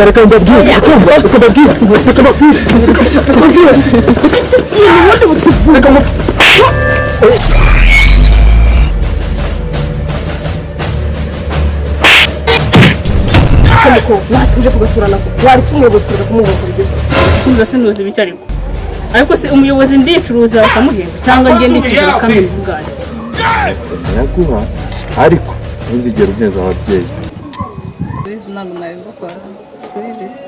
oya reka ndabwira ukumva reka ndabwira reka ndabwira Samiko watuje tugaturana waritse umuyobozi kureka kumubona kubigeza kuza sinuzi bicyariko ariko se umuyobozi ndicuruza bakamuhemba cyangwa ngiye ndicuruza bakamenya ubwanjye yaguha ariko ntuzigere uneza ababyeyi bizi ntabwo nabikora subize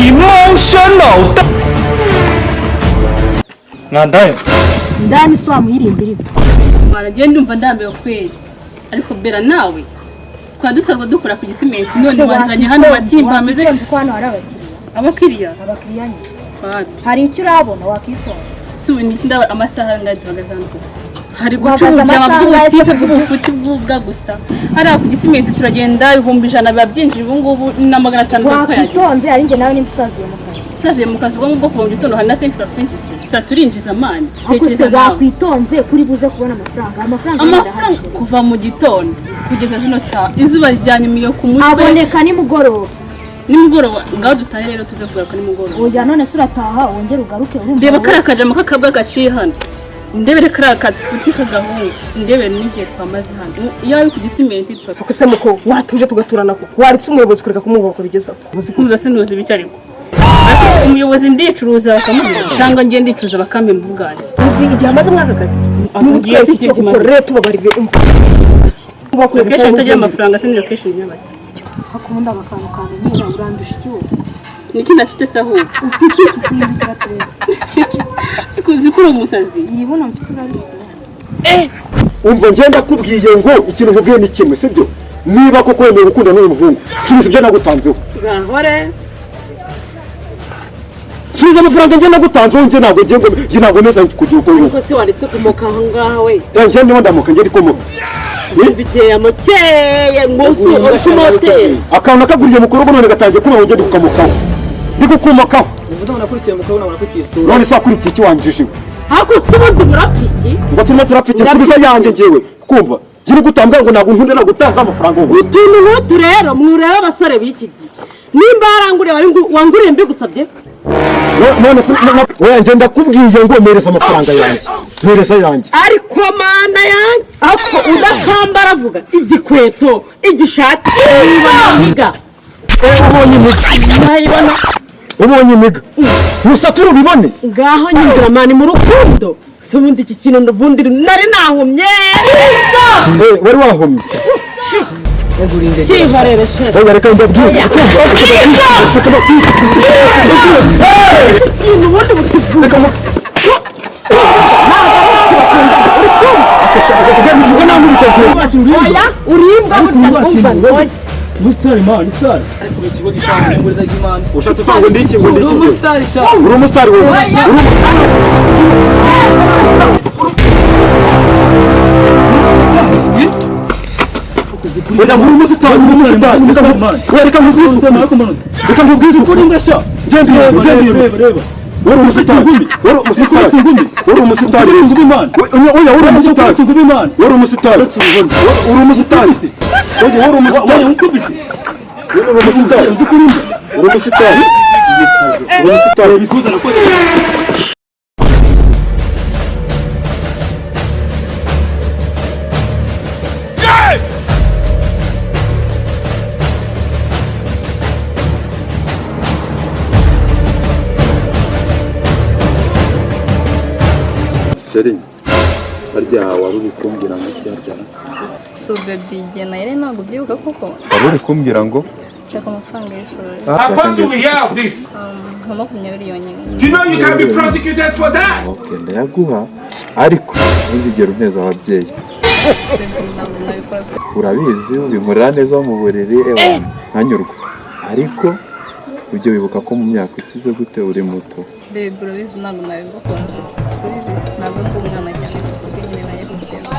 emotional Ngandaye ndani so amwirimbiri baragiye ndumva ndambiwe kweli ariko bera nawe kwa dusago dukora ku gisimenti none wanzanye hano batimba ameze ko hano hari abakiriya abakiriya hari icyo urabona wakitonda suwe ni kinda amasaha ngahagaze hano hari gucuruza ababw'ubutipe bw'ubufuti bw'ubwa gusa hari ku gisimenti turagenda 100 babyinjira ubu ngubu na 500 kwa yagitonze ari nge nawe n'indusaziye mu kazi saziye mu kazi ubwo kuva gitondo hari na 520 turinjiza amani tekeza wakwitonze kuri buze kubona amafaranga kuva mu gitondo kugeza zino saa izuba rijyanye miyo ku mutwe aboneka nimugoroba ngaho dutahe rero tuze kugaruka nimugoroba oya none surataha wongera ugaruke urumva reba karakaje makakabwa gaciye hano ndebere karakaje futika gahungu ndebere n'igihe twamaze hano iyo ari ku gisimenti akose muko watuje tugaturana waritse umuyobozi kureka kumubona kubigeza kuza sinuzi bicyariko umuyobozi ndicuruza bakamuhemba cyangwa ngiye ndicuruza bakamenya ubwanjye uzi igihe amaze mwaka kazi n'ubutwese icyo gukorera tubabarire location itagira amafaranga se ni location y'abaki hakunda abakantu kandi niba urandusha ikiwo niki nafite saho ufite iki simbikira tureba zikura umusazi yibona mfite urabifite umva ngenda kubwiye ngo ikintu nkubwiye ni kimwe sibyo niba koko wemeye gukunda n'uyu muhungu cyuze ibyo nagutanzeho gahore cyuze amafaranga ngenda nagutanzeho nge ntabwo neza kugira uko uko se waretse kumoka aho ngaho we nge niho ndamuka nge rikomoka mviteye amokeye ngusu ushumoteye akantu kaguriye mukuru none gatangiye kuba ngende kukamukaho ndi gukumokaho uvuze ngo nakurikiye mukuru nabona kwikisura none se akurikiye iki wanjije hako sibundi murapiki ngo turimo turapiki tubiza yanjye ngewe kumva yiri gutambwa ngo ntabwo nkunde nagutanga amafaranga wowe utuntu n'utu rero mwureba abasore b'iki gihe nimba yaranguriye wanguriye mbi gusabye none se oya ngenda kubwiye ngo mereza amafaranga yanjye mereza yanjye ariko mana yanjye ako udakambara avuga igikweto igishati niga ubonye imiga gusa turubibone ngaho nyinjira mani mu rukundo subundi iki kintu n'ubundi nari nahumye wari wahumye kibarere she oya reka ndabwira ubundi bukivuga oya urimba umva Mustari man, star. Ariko ikigo gishaka kumuriza gimana. ushatse tango ndiki ngo ndiki Mustari sha. uri umusitari wowe oya nguru umusitani reka nkubwize ukuri ngendeye wari umusitani oya wari umusitani oya wari umusitani Sheri, harya wari uri kumbwira ngo cyajyana? So baby, jye na Irene ntabwo ubyibuka koko? Wari uri kumbwira ngo? Nshaka amafaranga y'ishuri. Nka 20 yonyine. You know you can be prosecuted for that. Okay, ndayaguha ariko ntuzigere uneza ababyeyi. Ntabwo nabikora so. Urabizi ubinkorera neza mu buriri nkanyurwa. Ariko ujye wibuka ko mu myaka ukize gute uri muto. Baby, urabizi ntabwo nabikora. Subize, ntabwo ndi umwana cyane kuko nyine naje kugeza.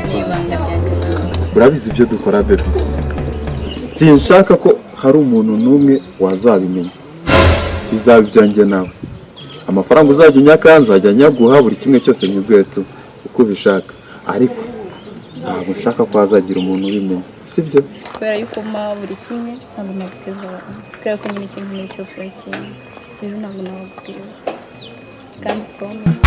Ni ibanga ryanjye nawe. Urabizi ibyo dukora bebe. Sinshaka ko hari umuntu n'umwe wazabimenya. Bizaba ibyanjye nawe. Amafaranga uzajya unyaka nzajya nyaguha buri kimwe cyose nyugwetu uko ubishaka. Ariko ntabwo nshaka ko hazagira umuntu ubimenya. Sibyo? Kubera yuko ma buri kimwe ntabwo naguteza. Kubera ko nyine ikintu n'icyo cyose yakinye. Rero ntabwo nabaguteza. Kandi promise.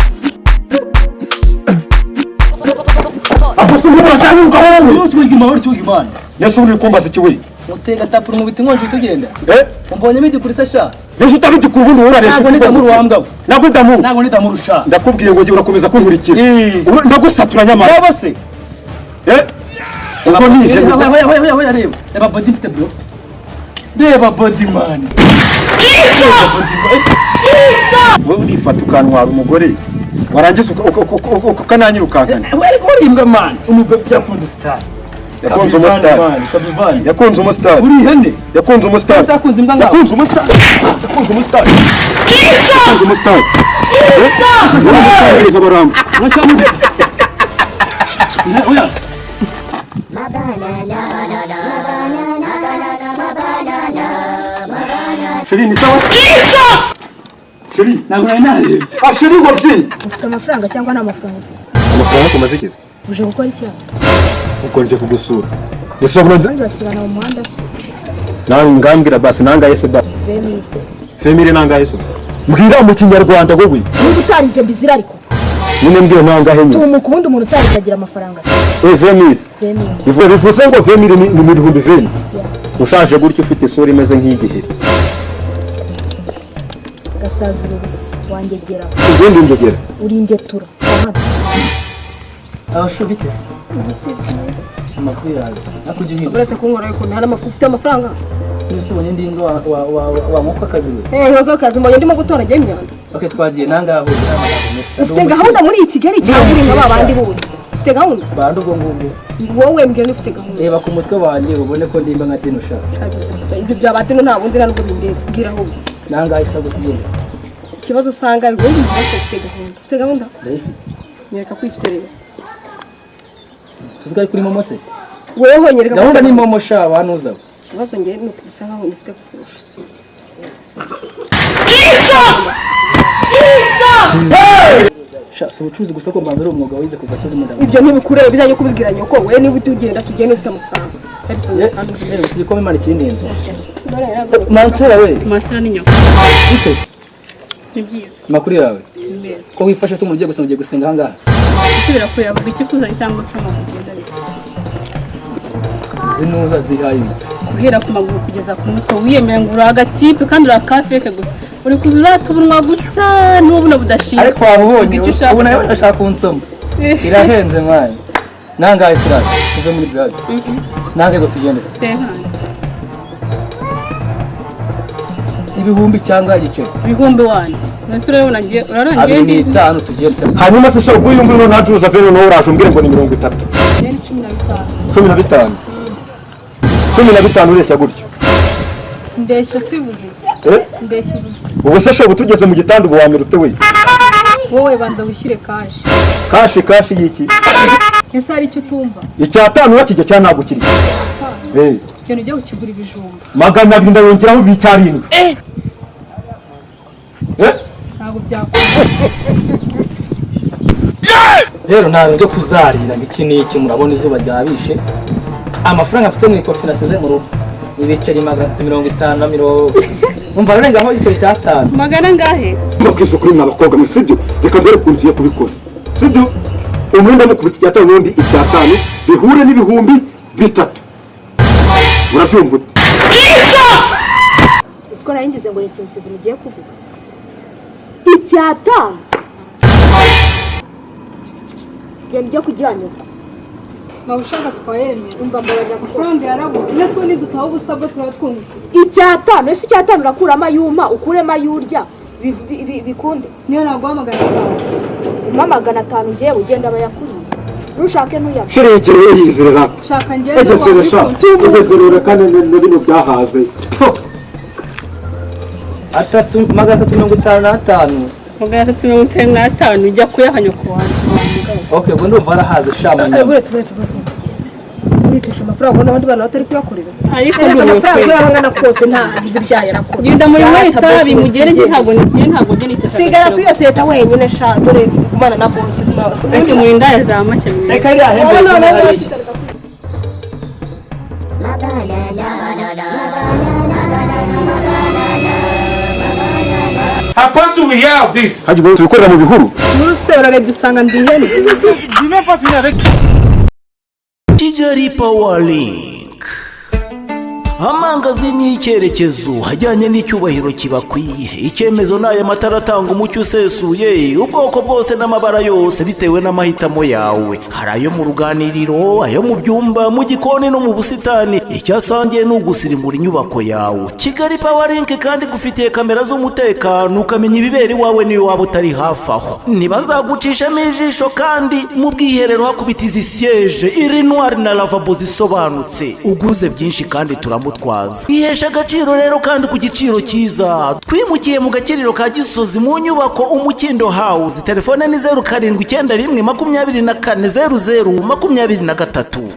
Akusubira cyane ugaho. Cyugimana. Yesu uri kumbaza iki we? Utega tapura mu biti nkonje tugenda. Umbonye midi kuri sasha. Yesu utabiti ku bundi urarese. Ntabwo ndamuru wambwa. Ntabwo ndamurusha. Ndakubwiye ngo urakomeza kunkurikira. Ndagusatura nyamara. Yaba se. Ubwo ni hoya reba. Reba body mfite bro. Reba body man. Wowe urifata ukantwara umugore warangiza ukananyirukankana. Wari kurimbwa man. Umubebe yakunze star. Yakunze umustar. Yakunze umustar. Uri hene. Yakunze umustar. Yakunze imbwa ngaho. Yakunze umustar. Yakunze umustar. Yakunze umustar. Kabaramba. Wachamu. Oya. Sheri ni sawa? Sheri. Nagura narebye. Sheri ngobyi. Ufite amafaranga cyangwa nta mafaranga? Amafaranga kumaze iki? Uje gukora iki? Uko nje kugusura. Nisobona Basubana mu muhanda se. ngambwira basi nangaye se basi. Femire nangaye se. Mbwira mu kinyarwanda wowe. Niba utarize mbizira ariko. Nyine mbwira nangahe nyine. Tumuka ubundi umuntu utarize agira amafaranga. Femire. Bivuze ngo femire ni 2020. Ushaje gutyo ufite isura imeze nk'igihe. Gasazi ubusi wangegera. Ugendi ngegera. Uri ingetura. Abashobitse. Amakuru yawe. Nakujye Uretse kunkora ariko nta n'amafaranga ufite amafaranga. Nusubonye ndingo wa muko akazi we. Ngo akazi mbonye ndimo gutora njye imyanda. Okay twagiye nangaho. Ufite gahunda muri iki Kigali cyangwa uri nk'abandi bose. Ufite gahunda? Bando ubwo ngubwo. Wowe mbwira ufite gahunda. Reba ku mutwe wanjye ubone ko ndimba nka Tino shaka. Ibyo byabatino nta bunzi ntabwo bindebwira ahubwo. Nangahe isabwo tugenda. Ikibazo usanga bigoye ufite gahunda. Ufite gahunda? Ndayifite. Nyereka kwifite rero. Suzuka kuri momo se. Wewe nyereka. Gahunda ni momo sha banuza. Ikibazo ngiye ni ukusa nkaho ndifite kurusha. Sha ubucuruzi gusa ko mbanza ari umwuga wize kuva turi mu ndabo. Ibyo ntibikureba bizajye kubibwira nyoko wewe niba utugenda tugende ufite amafaranga. Ariko ko imana ikinenze. Mansera we. Masira ni nyoko. Utese. Ni byiza. Makuru yawe. Nibeza. Ko wifashe se umuntu ugiye gusenga ahangaha. Isubira kureba vuga ikikuzanye cyangwa cyangwa kugenda. Zinuza zihaye ibiki. Guhera ku maguru kugeza ku mutwe wiyemera ngo uraga type kandi urakafeke gusa. Uri kuzura tubunwa gusa n'ubuna budashira. Ariko wabonye ubona yo ndashaka kunsoma. Irahenze mwana. Nangahe sira. Tuve muri brad. Nangahe go tugende se. Senkana. Ibihumbi cyangwa igiceri. Ibihumbi wane. Nese urabona ngiye urarangiye ndi. 5 tugende. Hanyuma se shoko uyu nguyu ntacuruza vero no uraje umbwire ngo ni 30. 15. 15 ureshya gutyo. Mbeshyo sivuze iki? Mbeshyo buze. Ubu se shoko tugeze mu gitanda ubu wamira ute we? Wowe banza wishyire kashi. Kashi yiki? ese hari icyo utumva icyatanu bakijya cyane ntabwo kiri ikintu ujya kukigura ibijumba 200 ndayongeraho bitarindwi ntabwo byakora rero ntabwo byo kuzarira iki n'iki murabona izuba ryabishe amafaranga afite mu ikofi nasize mu rugo ibiceri 150 umva arengaho igiceri cy'atanu magana ngahe mabwiza kuri mwabakobwa musibyo reka mbere kunziye kubikora sibyo umwenda mukubita icyatanu n'undi icyatanu bihure n'ibihumbi 3 urabyumva Usko naringize ngo ikintu kizi mugiye kuvuga icyatanu genda ujya kujyanyuka ushaka twayemera umva mbabarira amafaranga yarabuze nese ni dutaho ubusabwe twaba twungutse icyatanu ese icyatanu urakuramo ayuma ukuremo ayurya bikunde niyo naguhamagara umamagana 5 ugiye ugenda bayakuriye rushake ntuyama shirekere yizerera shaka ngende ugezerera kandi n'ibintu byahaze 355 magana 355 ujya kuyahanyo ku wanjye okay ubwo ndumva arahaze shamanya buretse urikesha amafaranga ubona abandi bana batari kuyakorera ariko amafaranga y'abangana kose nta birya yarakora genda muri itabi mugere ntabwo njye nitesa sigara ku yose leta wenyine sha dore kumana na boss undi muri ndaya za make reka iri ahembere How fast do we hear of this? haje ngo tubikorera mu bihuru n'urusero urarebye usanga ndi ihene Kigali Power Link, amangazini y'icyerekezo hajyanye n'icyubahiro kibakwiye. Icyemezo n'aya matara atanga umucyo usesuye, ubwoko bwose n'amabara yose bitewe n'amahitamo yawe. Hari ayo mu ruganiriro, ayo mu byumba, mu gikoni no mu busitani. Icyasangiye ni ugusirimbura inyubako yawe. Kigali Power Link kandi gufitiye kamera z'umutekano, ukamenya ibibera iwawe niyo waba utari hafi aho. Ntibazagucishamo ijisho kandi mu bwiherero hakubita izi siège iri noir na lavabo zisobanutse. Uguze byinshi kandi turamutwaza. Ihesha agaciro rero kandi ku giciro cyiza. Twimukiye mu gakiriro ka Gisozi mu nyubako Umukindo House. Telefone ni 0791 24 00 23.